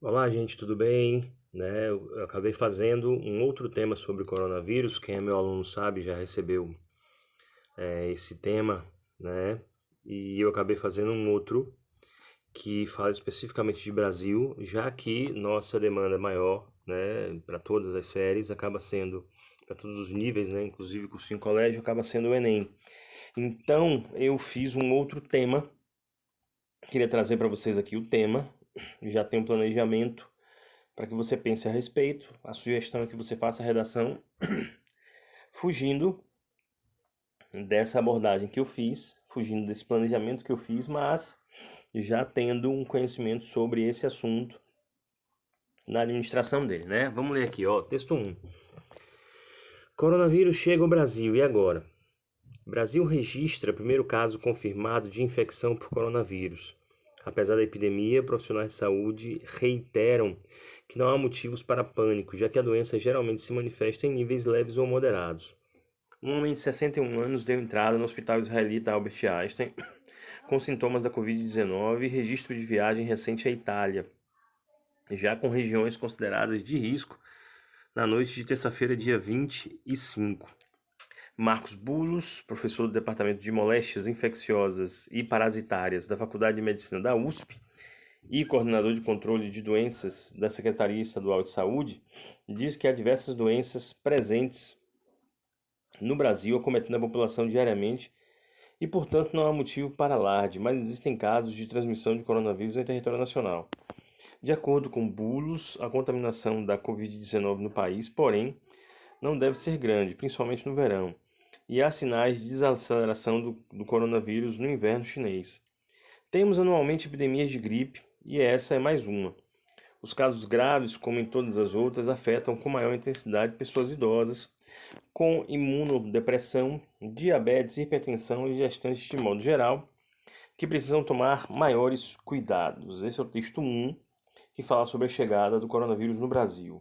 Olá, gente, tudo bem? Eu acabei fazendo um outro tema sobre o coronavírus. Quem é meu aluno sabe, já recebeu esse tema, né? E eu acabei fazendo um outro que fala especificamente de Brasil, já que nossa demanda é maior, né? Para todas as séries, acaba sendo, para todos os níveis, né? Inclusive cursinho em colégio, acaba sendo o Enem. Então, eu fiz um outro tema. Queria trazer para vocês aqui o tema. Já tem um planejamento para que você pense a respeito. A sugestão é que você faça a redação fugindo dessa abordagem que eu fiz, fugindo desse planejamento que eu fiz, mas já tendo um conhecimento sobre esse assunto na administração dele, né? Vamos ler aqui, ó, texto 1. Coronavírus chega ao Brasil, e agora? Brasil registra primeiro caso confirmado de infecção por coronavírus. Apesar da epidemia, profissionais de saúde reiteram que não há motivos para pânico, já que a doença geralmente se manifesta em níveis leves ou moderados. Um homem de 61 anos deu entrada no hospital israelita Albert Einstein com sintomas da Covid-19 e registro de viagem recente à Itália, já com regiões consideradas de risco na noite de terça-feira, dia 25. Marcos Bulos, professor do Departamento de Moléstias Infecciosas e Parasitárias da Faculdade de Medicina da USP e coordenador de controle de doenças da Secretaria Estadual de Saúde, diz que há diversas doenças presentes no Brasil acometendo a população diariamente e, portanto, não há motivo para alarde, mas existem casos de transmissão de coronavírus em território nacional. De acordo com Bulos, a contaminação da Covid-19 no país, porém, não deve ser grande, principalmente no verão, e há sinais de desaceleração do coronavírus no inverno chinês. Temos anualmente epidemias de gripe e essa é mais uma. Os casos graves, como em todas as outras, afetam com maior intensidade pessoas idosas, com imunodepressão, diabetes, hipertensão e gestantes de modo geral, que precisam tomar maiores cuidados. Esse é o texto 1, que fala sobre a chegada do coronavírus no Brasil.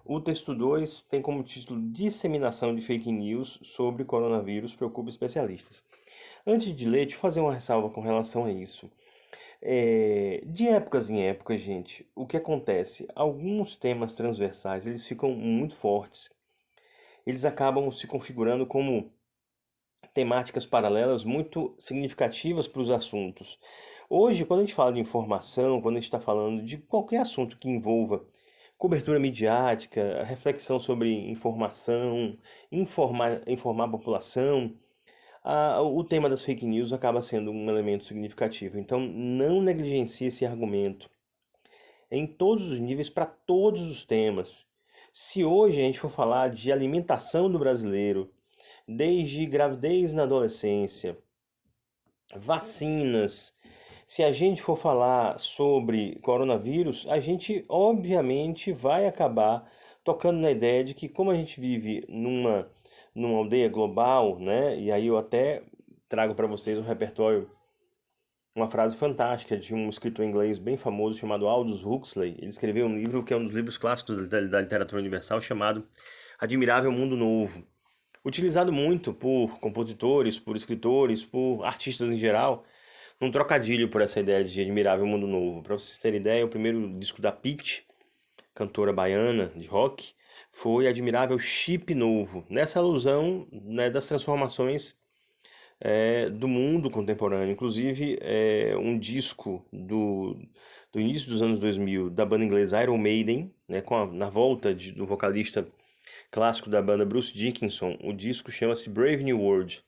O texto 2 tem como título Disseminação de fake news sobre coronavírus preocupa especialistas. Antes de ler, deixa eu fazer uma ressalva com relação a isso. De épocas em épocas, gente, o que acontece? Alguns temas transversais, eles ficam muito fortes. Eles acabam se configurando como temáticas paralelas muito significativas para os assuntos. Hoje, quando a gente fala de informação, quando a gente está falando de qualquer assunto que envolva cobertura midiática, reflexão sobre informação, informar a população, o tema das fake news acaba sendo um elemento significativo. Então, não negligencie esse argumento em todos os níveis, para todos os temas. Se hoje a gente for falar de alimentação do brasileiro, desde gravidez na adolescência, vacinas, se a gente for falar sobre coronavírus, a gente obviamente vai acabar tocando na ideia de que como a gente vive numa aldeia global, né? E aí eu até trago para vocês um repertório, uma frase fantástica de um escritor inglês bem famoso chamado Aldous Huxley. Ele escreveu um livro que é um dos livros clássicos da literatura universal chamado Admirável Mundo Novo, utilizado muito por compositores, por escritores, por artistas em geral, num trocadilho por essa ideia de Admirável Mundo Novo. Para vocês terem ideia, o primeiro disco da Pitty, cantora baiana de rock, foi Admirável Chip Novo, nessa alusão, né, das transformações do mundo contemporâneo. Inclusive, um disco do início dos anos 2000 da banda inglesa Iron Maiden, né, na volta do vocalista clássico da banda Bruce Dickinson. O disco chama-se Brave New World,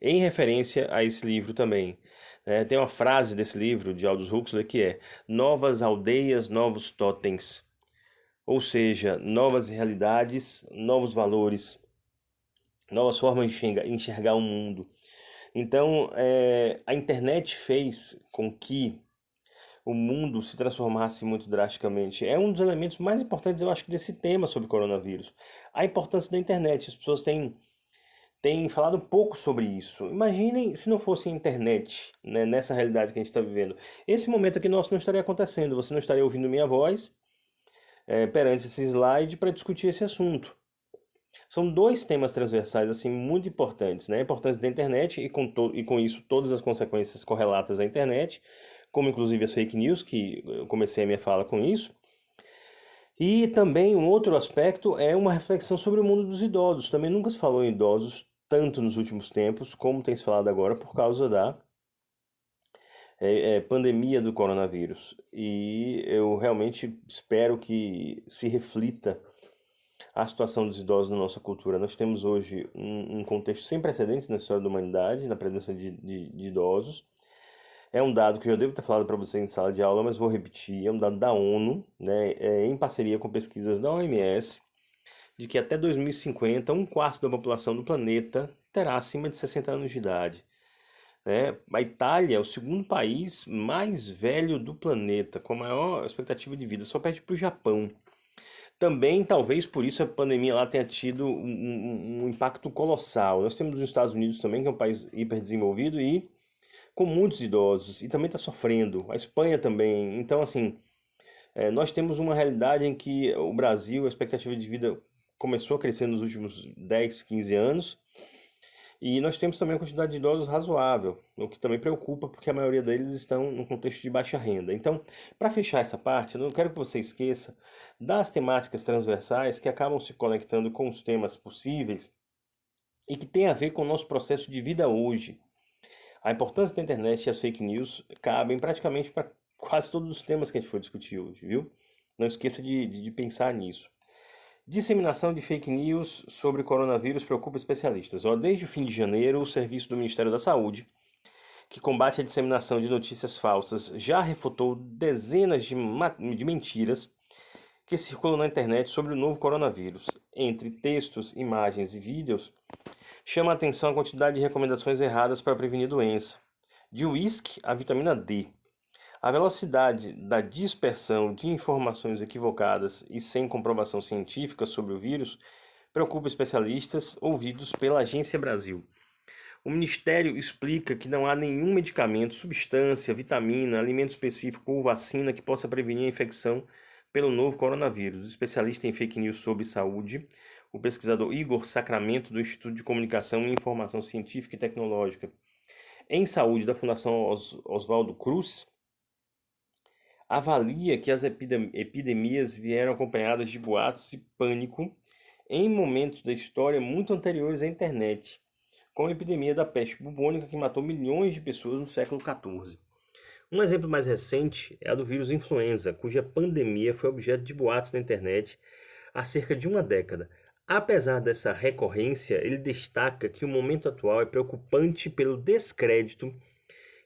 em referência a esse livro também. Tem uma frase desse livro, de Aldous Huxley, que é: novas aldeias, novos totens. Ou seja, novas realidades, novos valores, novas formas de enxergar o mundo. Então, a internet fez com que o mundo se transformasse muito drasticamente. É um dos elementos mais importantes, eu acho, desse tema sobre coronavírus. A importância da internet. As pessoas têm falado um pouco sobre isso. Imaginem se não fosse a internet, né, nessa realidade que a gente está vivendo. Esse momento aqui nosso não estaria acontecendo. Você não estaria ouvindo minha voz perante esse slide para discutir esse assunto. São dois temas transversais assim muito importantes, né? A importância da internet e com isso todas as consequências correlatas à internet, como inclusive as fake news, que eu comecei a minha fala com isso. E também um outro aspecto é uma reflexão sobre o mundo dos idosos. Também nunca se falou em idosos tanto nos últimos tempos, como tem se falado agora por causa da pandemia do coronavírus. E eu realmente espero que se reflita a situação dos idosos na nossa cultura. Nós temos hoje um contexto sem precedentes na história da humanidade, na presença de idosos. É um dado que eu já devo ter falado para você em sala de aula, mas vou repetir. É um dado da ONU, né, em parceria com pesquisas da OMS, de que até 2050, um quarto da população do planeta terá acima de 60 anos de idade. Né? A Itália é o segundo país mais velho do planeta, com a maior expectativa de vida, só perde para o Japão. Também, talvez por isso a pandemia lá tenha tido um impacto colossal. Nós temos os Estados Unidos também, que é um país hiperdesenvolvido e com muitos idosos, e também está sofrendo. A Espanha também. Então, assim, nós temos uma realidade em que o Brasil, a expectativa de vida começou a crescer nos últimos 10, 15 anos, e nós temos também uma quantidade de idosos razoável, o que também preocupa, porque a maioria deles estão num contexto de baixa renda. Então, para fechar essa parte, eu não quero que você esqueça das temáticas transversais que acabam se conectando com os temas possíveis e que tem a ver com o nosso processo de vida hoje. A importância da internet e as fake news cabem praticamente para quase todos os temas que a gente for discutir hoje, viu? Não esqueça de pensar nisso. Disseminação de fake news sobre coronavírus preocupa especialistas. Ó, desde o fim de janeiro, o Serviço do Ministério da Saúde, que combate a disseminação de notícias falsas, já refutou dezenas de mentiras que circulam na internet sobre o novo coronavírus. Entre textos, imagens e vídeos, chama a atenção a quantidade de recomendações erradas para prevenir doença. De uísque à vitamina D. A velocidade da dispersão de informações equivocadas e sem comprovação científica sobre o vírus preocupa especialistas ouvidos pela Agência Brasil. O Ministério explica que não há nenhum medicamento, substância, vitamina, alimento específico ou vacina que possa prevenir a infecção pelo novo coronavírus. O especialista em fake news sobre saúde, o pesquisador Igor Sacramento, do Instituto de Comunicação e Informação Científica e Tecnológica em Saúde da Fundação Oswaldo Cruz, avalia que as epidemias vieram acompanhadas de boatos e pânico em momentos da história muito anteriores à internet, como a epidemia da peste bubônica que matou milhões de pessoas no século XIV. Um exemplo mais recente é a do vírus influenza, cuja pandemia foi objeto de boatos na internet há cerca de uma década. Apesar dessa recorrência, ele destaca que o momento atual é preocupante pelo descrédito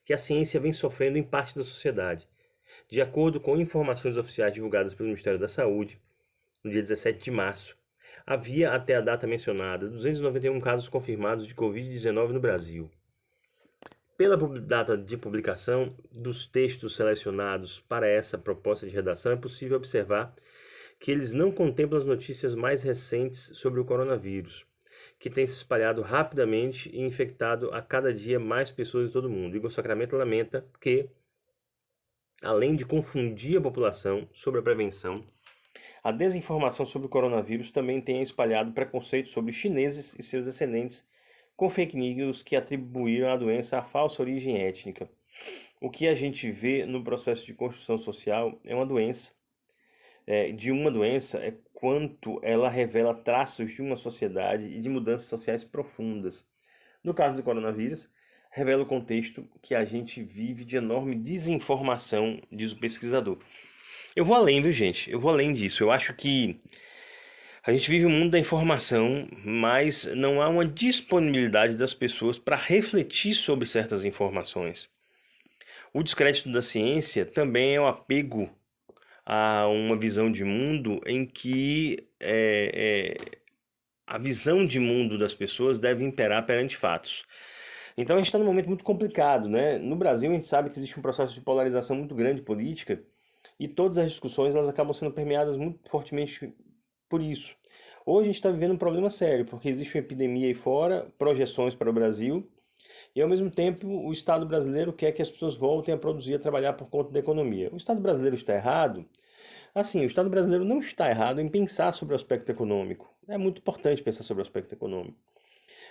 que a ciência vem sofrendo em parte da sociedade. De acordo com informações oficiais divulgadas pelo Ministério da Saúde, no dia 17 de março, havia até a data mencionada 291 casos confirmados de Covid-19 no Brasil. Pela data de publicação dos textos selecionados para essa proposta de redação, é possível observar que eles não contemplam as notícias mais recentes sobre o coronavírus, que tem se espalhado rapidamente e infectado a cada dia mais pessoas em todo o mundo. Igor Sacramento lamenta que, além de confundir a população sobre a prevenção, a desinformação sobre o coronavírus também tem espalhado preconceitos sobre chineses e seus descendentes com fake news que atribuíram a doença à falsa origem étnica. O que a gente vê no processo de construção social é uma doença. De uma doença é quanto ela revela traços de uma sociedade e de mudanças sociais profundas. No caso do coronavírus, revela o contexto que a gente vive de enorme desinformação, diz o pesquisador. Eu vou além, viu, gente? Eu vou além disso. Eu acho que a gente vive um mundo da informação, mas não há uma disponibilidade das pessoas para refletir sobre certas informações. O descrédito da ciência também é o apego a uma visão de mundo em que a visão de mundo das pessoas deve imperar perante fatos. Então a gente está num momento muito complicado, né? No Brasil a gente sabe que existe um processo de polarização muito grande política e todas as discussões elas acabam sendo permeadas muito fortemente por isso. Hoje a gente está vivendo um problema sério, porque existe uma epidemia aí fora, projeções para o Brasil, e ao mesmo tempo o Estado brasileiro quer que as pessoas voltem a produzir, a trabalhar por conta da economia. O Estado brasileiro está errado? Assim, o Estado brasileiro não está errado em pensar sobre o aspecto econômico. É muito importante pensar sobre o aspecto econômico.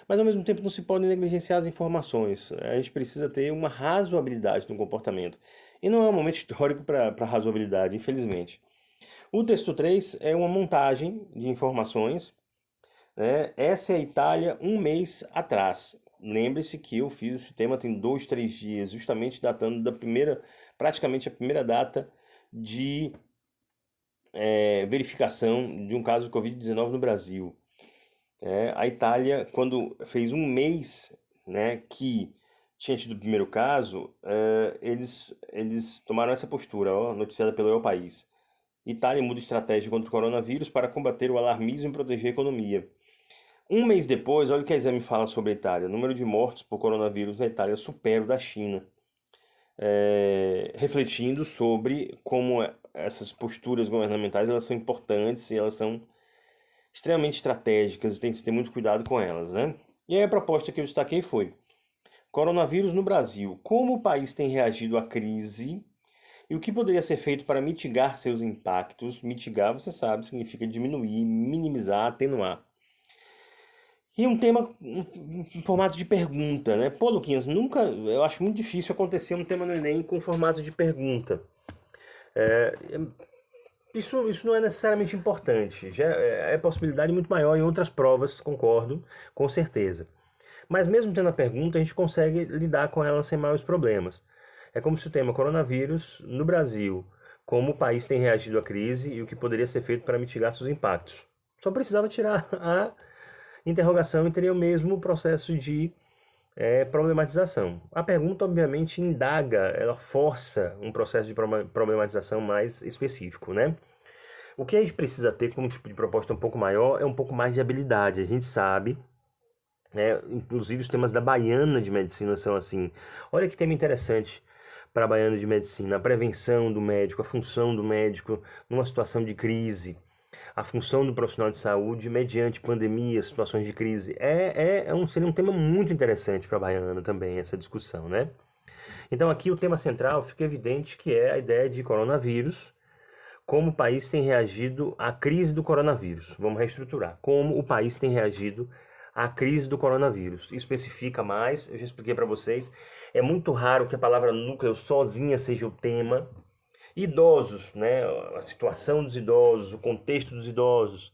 Mas ao mesmo tempo não se pode negligenciar as informações. A gente precisa ter uma razoabilidade no comportamento. E não é um momento histórico para razoabilidade, infelizmente. O texto 3 é uma montagem de informações, né? Essa é a Itália um mês atrás. Lembre-se que eu fiz esse tema tem 2, 3 dias, justamente datando da primeira, praticamente a primeira data de verificação de um caso de Covid-19 no Brasil. A Itália, quando fez um mês, né, que tinha tido o primeiro caso, eles tomaram essa postura, ó, noticiada pelo El País. Itália muda estratégia contra o coronavírus para combater o alarmismo e proteger a economia. Um mês depois, olha o que a Exame fala sobre a Itália. O número de mortos por coronavírus na Itália supera o da China. Refletindo sobre como essas posturas governamentais elas são importantes e elas são extremamente estratégicas e tem que se ter muito cuidado com elas, né? E aí a proposta que eu destaquei foi: coronavírus no Brasil. Como o país tem reagido à crise e o que poderia ser feito para mitigar seus impactos? Mitigar, você sabe, significa diminuir, minimizar, atenuar. E um tema em formato de pergunta, né? Pô, Luquinhas, eu acho muito difícil acontecer um tema no Enem com formato de pergunta. Isso não é necessariamente importante. Já é possibilidade muito maior em outras provas, concordo, com certeza. Mas mesmo tendo a pergunta, a gente consegue lidar com ela sem maiores problemas. É como se o tema coronavírus no Brasil, como o país tem reagido à crise e o que poderia ser feito para mitigar seus impactos. Só precisava tirar a interrogação e teria o mesmo processo de problematização. A pergunta, obviamente, indaga, ela força um processo de problematização mais específico, né? O que a gente precisa ter como tipo de proposta um pouco maior é um pouco mais de habilidade. A gente sabe, inclusive os temas da Baiana de Medicina são assim. Olha que tema interessante para a Baiana de Medicina: a prevenção do médico, a função do médico numa situação de crise, a função do profissional de saúde mediante pandemia, situações de crise. Seria um tema muito interessante para a Baiana também, essa discussão, né? Então aqui o tema central fica evidente que é a ideia de coronavírus, como o país tem reagido à crise do coronavírus. Vamos reestruturar. Como o país tem reagido à crise do coronavírus. Especifica mais, eu já expliquei para vocês, é muito raro que a palavra núcleo sozinha seja o tema. Idosos, né? A situação dos idosos, o contexto dos idosos,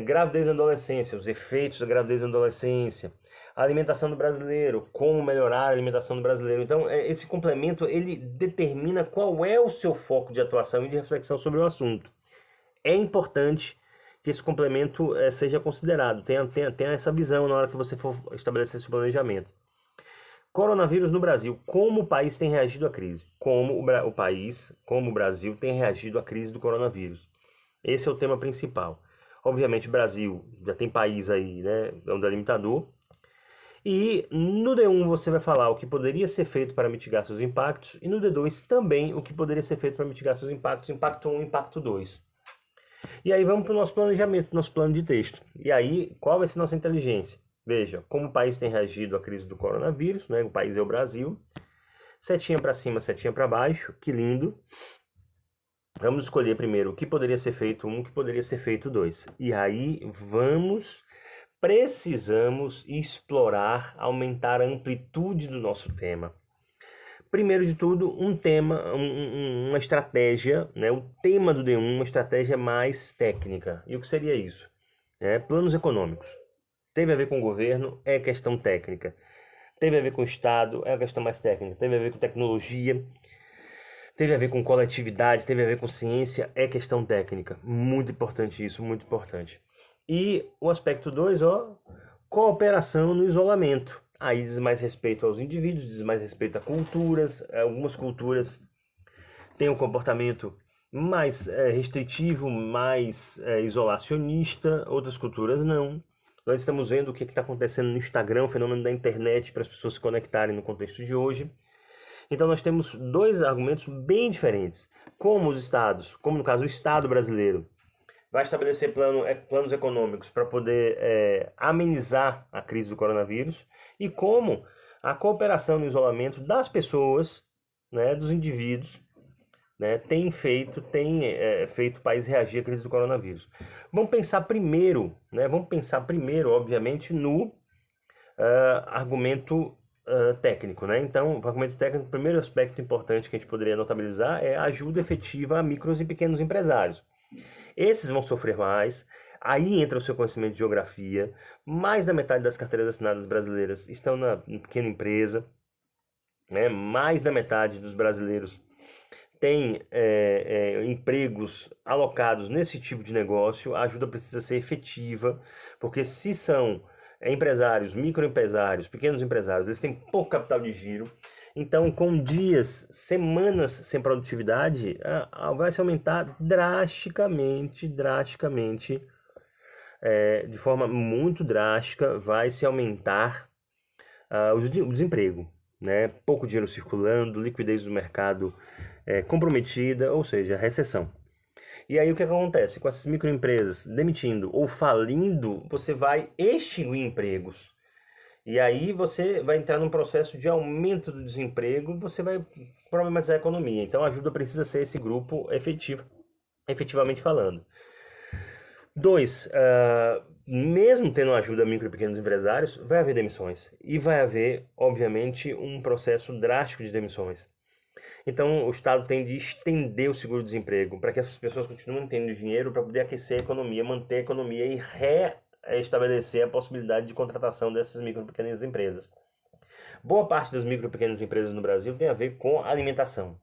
gravidez na adolescência, os efeitos da gravidez na adolescência, a alimentação do brasileiro, como melhorar a alimentação do brasileiro. Então, esse complemento, ele determina qual é o seu foco de atuação e de reflexão sobre o assunto. É importante que esse complemento seja considerado, tenha essa visão na hora que você for estabelecer seu planejamento. Coronavírus no Brasil. Como o país tem reagido à crise? Como o Brasil tem reagido à crise do coronavírus? Esse é o tema principal. Obviamente, o Brasil já tem país aí, né? É um delimitador. E no D1 você vai falar o que poderia ser feito para mitigar seus impactos. E no D2 também o que poderia ser feito para mitigar seus impactos. Impacto 1 e impacto 2. E aí vamos para o nosso planejamento, nosso plano de texto. E aí, qual vai ser nossa inteligência? Veja, como o país tem reagido à crise do coronavírus, né? O país é o Brasil. Setinha para cima, setinha para baixo, que lindo. Vamos escolher primeiro o que poderia ser feito o que poderia ser feito 2. E aí precisamos explorar, aumentar a amplitude do nosso tema. Primeiro de tudo, uma estratégia, né? O tema do D1, uma estratégia mais técnica. E o que seria isso? Planos econômicos. Teve a ver com o governo, é questão técnica. Teve a ver com o Estado, é a questão mais técnica. Teve a ver com tecnologia, teve a ver com coletividade, teve a ver com ciência, é questão técnica. Muito importante isso, muito importante. E o aspecto 2, cooperação no isolamento. Aí diz mais respeito aos indivíduos, diz mais respeito a culturas. Algumas culturas têm um comportamento mais restritivo, mais isolacionista, outras culturas não. Nós estamos vendo o que está acontecendo no Instagram, o fenômeno da internet, para as pessoas se conectarem no contexto de hoje. Então nós temos dois argumentos bem diferentes. Como os estados, como no caso o Estado brasileiro, vai estabelecer planos econômicos para poder amenizar a crise do coronavírus, e como a cooperação no isolamento das pessoas, né, dos indivíduos, né, tem feito o país reagir à crise do coronavírus. Vamos pensar primeiro, obviamente, no argumento técnico, né? Então, o pagamento técnico, o primeiro aspecto importante que a gente poderia notabilizar é a ajuda efetiva a micros e pequenos empresários. Esses vão sofrer mais, aí entra o seu conhecimento de geografia, mais da metade das carteiras assinadas brasileiras estão na pequena empresa, né? Mais da metade dos brasileiros tem empregos alocados nesse tipo de negócio. A ajuda precisa ser efetiva, porque se são empresários, microempresários, pequenos empresários, eles têm pouco capital de giro. Então, com dias, semanas sem produtividade, vai se aumentar drasticamente, de forma muito drástica, vai se aumentar o desemprego, né? Pouco dinheiro circulando, liquidez do mercado comprometida, ou seja, recessão. E aí o que acontece? Com essas microempresas demitindo ou falindo, você vai extinguir empregos. E aí você vai entrar num processo de aumento do desemprego, você vai problematizar a economia. Então a ajuda precisa ser esse grupo efetivamente falando. Dois, mesmo tendo ajuda a micro e pequenos empresários, vai haver demissões. E vai haver, obviamente, um processo drástico de demissões. Então, o Estado tem de estender o seguro-desemprego para que essas pessoas continuem tendo dinheiro para poder aquecer a economia, manter a economia e reestabelecer a possibilidade de contratação dessas micro e pequenas empresas. Boa parte das micro e pequenas empresas no Brasil tem a ver com alimentação.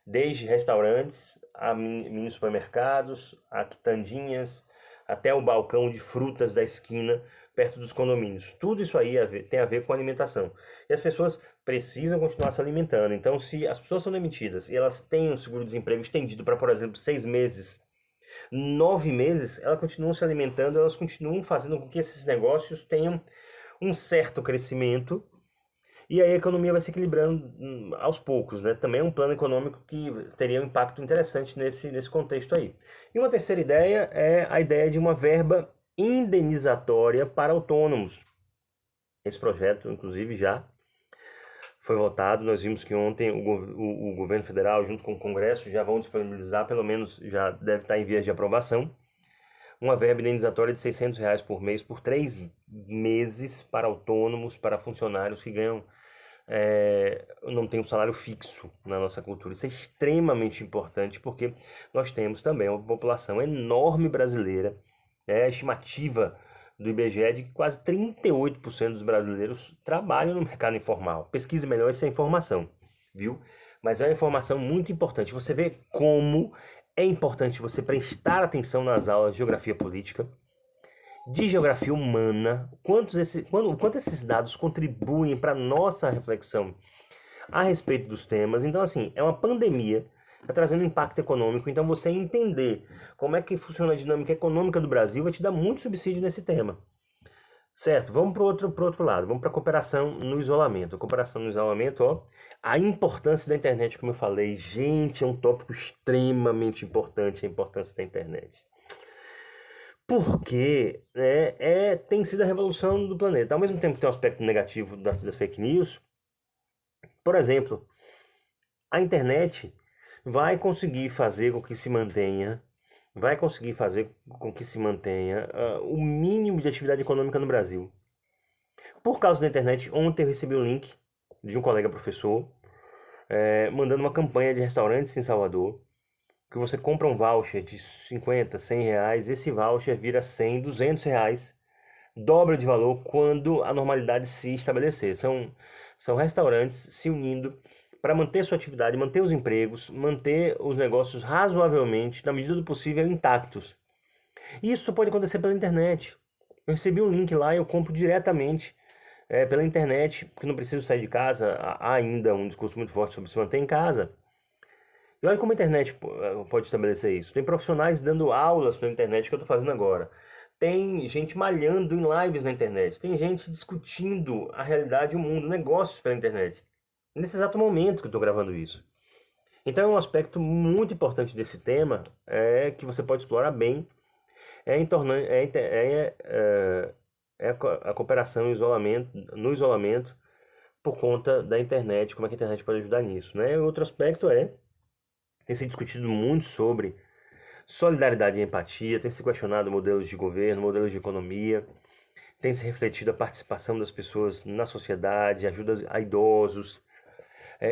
Desde restaurantes, a mini supermercados, a quitandinhas, até o balcão de frutas da esquina, perto dos condomínios. Tudo isso aí tem a ver com alimentação. E as pessoas precisam continuar se alimentando. Então, se as pessoas são demitidas e elas têm um seguro-desemprego estendido para, por exemplo, 6 meses, 9 meses, elas continuam se alimentando, elas continuam fazendo com que esses negócios tenham um certo crescimento. E aí a economia vai se equilibrando aos poucos, né? Também é um plano econômico que teria um impacto interessante nesse contexto aí. E uma terceira ideia é a ideia de uma verba indenizatória para autônomos. Esse projeto, inclusive, já foi votado. Nós vimos que ontem o governo federal, junto com o Congresso, já vão disponibilizar, pelo menos já deve estar em vias de aprovação, uma verba indenizatória de R$600 por mês por 3 meses para autônomos, para funcionários que ganham não tem um salário fixo na nossa cultura. Isso é extremamente importante porque nós temos também uma população enorme brasileira. A estimativa do IBGE é de que quase 38% dos brasileiros trabalham no mercado informal. Pesquise melhor essa informação, viu? Mas é uma informação muito importante. Você vê como é importante você prestar atenção nas aulas de geografia política, de geografia humana, quanto esses dados contribuem para a nossa reflexão a respeito dos temas. Então, assim, é uma pandemia, está trazendo impacto econômico, então você entender como é que funciona a dinâmica econômica do Brasil vai te dar muito subsídio nesse tema. Certo, vamos para o outro lado, vamos para a cooperação no isolamento. A cooperação no isolamento, ó, a importância da internet, como eu falei, gente, é um tópico extremamente importante, a importância da internet. Porque tem sido a revolução do planeta. Ao mesmo tempo que tem um aspecto negativo das fake news, por exemplo, a internet vai conseguir fazer com que se mantenha, o mínimo de atividade econômica no Brasil. Por causa da internet, ontem eu recebi um link de um colega professor mandando uma campanha de restaurantes em Salvador, que você compra um voucher de 50, 100 reais, esse voucher vira 100, 200 reais, dobra de valor quando a normalidade se estabelecer. São restaurantes se unindo para manter sua atividade, manter os empregos, manter os negócios razoavelmente, na medida do possível, intactos. Isso pode acontecer pela internet. Eu recebi um link lá e eu compro diretamente pela internet, porque não preciso sair de casa. Há ainda um discurso muito forte sobre se manter em casa. E olha como a internet pode estabelecer isso. Tem profissionais dando aulas pela internet que eu estou fazendo agora. Tem gente malhando em lives na internet. Tem gente discutindo a realidade, o mundo, negócios pela internet. Nesse exato momento que eu estou gravando isso. Então é um aspecto muito importante desse tema que você pode explorar bem. A cooperação no isolamento por conta da internet, como é que a internet pode ajudar nisso, né? Outro aspecto tem se discutido muito sobre solidariedade e empatia, tem se questionado modelos de governo, modelos de economia, tem se refletido a participação das pessoas na sociedade, ajuda a idosos.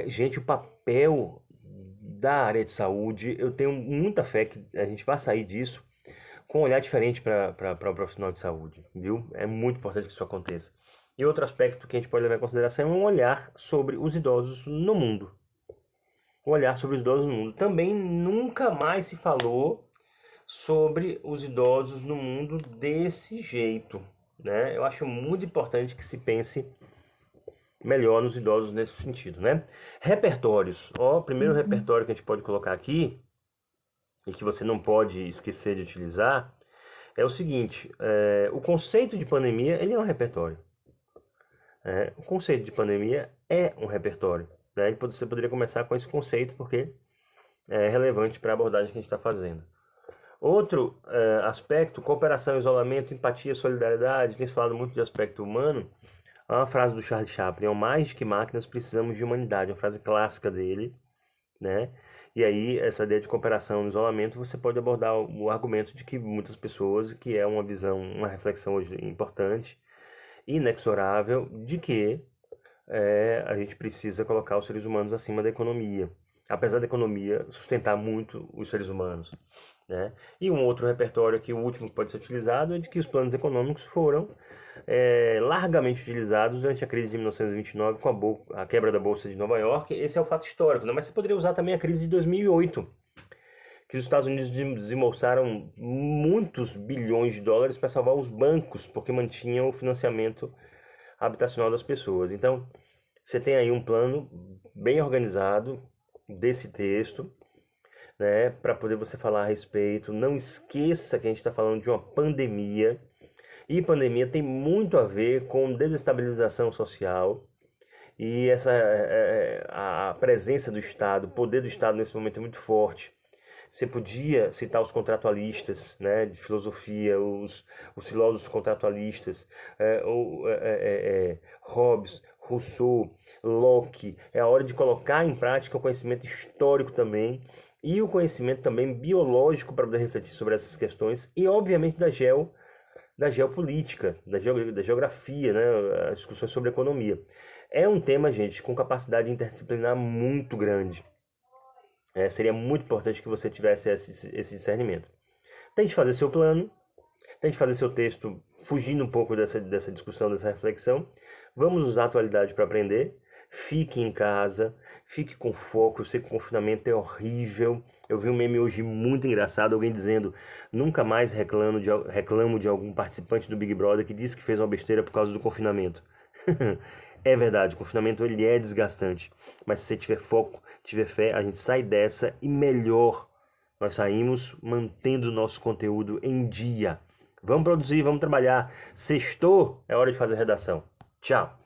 Gente, o papel da área de saúde, eu tenho muita fé que a gente vai sair disso com um olhar diferente para o profissional de saúde, viu? É muito importante que isso aconteça. E outro aspecto que a gente pode levar em consideração é um olhar sobre os idosos no mundo. Um olhar sobre os idosos no mundo. Também nunca mais se falou sobre os idosos no mundo desse jeito, né? Eu acho muito importante que se pense melhor nos idosos nesse sentido, né? Repertórios. Ó, o primeiro repertório que a gente pode colocar aqui, e que você não pode esquecer de utilizar, é o seguinte, o conceito de pandemia, ele é um repertório. O conceito de pandemia é um repertório, né? E você poderia começar com esse conceito, porque é relevante para a abordagem que a gente está fazendo. Outro aspecto, cooperação, isolamento, empatia, solidariedade, tem se falado muito de aspecto humano. Há uma frase do Charles Chaplin, ao mais que máquinas precisamos de humanidade, uma frase clássica dele, né? E aí, essa ideia de cooperação no isolamento, você pode abordar o argumento de que muitas pessoas, que é uma visão, uma reflexão hoje importante, inexorável, de que a gente precisa colocar os seres humanos acima da economia, apesar da economia sustentar muito os seres humanos, né? E um outro repertório aqui, o último que pode ser utilizado, é de que os planos econômicos foram largamente utilizados durante a crise de 1929 com a quebra da Bolsa de Nova York. Esse é o fato histórico, né? Mas você poderia usar também a crise de 2008, que os Estados Unidos desembolsaram muitos bilhões de dólares para salvar os bancos, porque mantinham o financiamento habitacional das pessoas. Então, você tem aí um plano bem organizado desse texto, né, para poder você falar a respeito. Não esqueça que a gente está falando de uma pandemia, e pandemia tem muito a ver com desestabilização social, e a presença do Estado, o poder do Estado nesse momento é muito forte. Você podia citar os contratualistas, né, de filosofia, os filósofos contratualistas, Hobbes, Rousseau, Locke. É a hora de colocar em prática o conhecimento histórico também e o conhecimento também biológico para poder refletir sobre essas questões e, obviamente, da geopolítica, da geografia, né, as discussões sobre economia. É um tema, gente, com capacidade interdisciplinar muito grande. Seria muito importante que você tivesse esse discernimento. Tente fazer seu plano, tente fazer seu texto fugindo um pouco dessa discussão, dessa reflexão. Vamos usar a atualidade para aprender. Fique em casa, fique com foco. Eu sei que o confinamento é horrível. Eu vi um meme hoje muito engraçado, alguém dizendo: nunca mais reclamo de algum participante do Big Brother que disse que fez uma besteira por causa do confinamento. É verdade, o confinamento ele é desgastante, mas se você tiver foco, tiver fé, a gente sai dessa e melhor nós saímos mantendo o nosso conteúdo em dia. Vamos produzir, vamos trabalhar. Sextou, é hora de fazer redação. Tchau!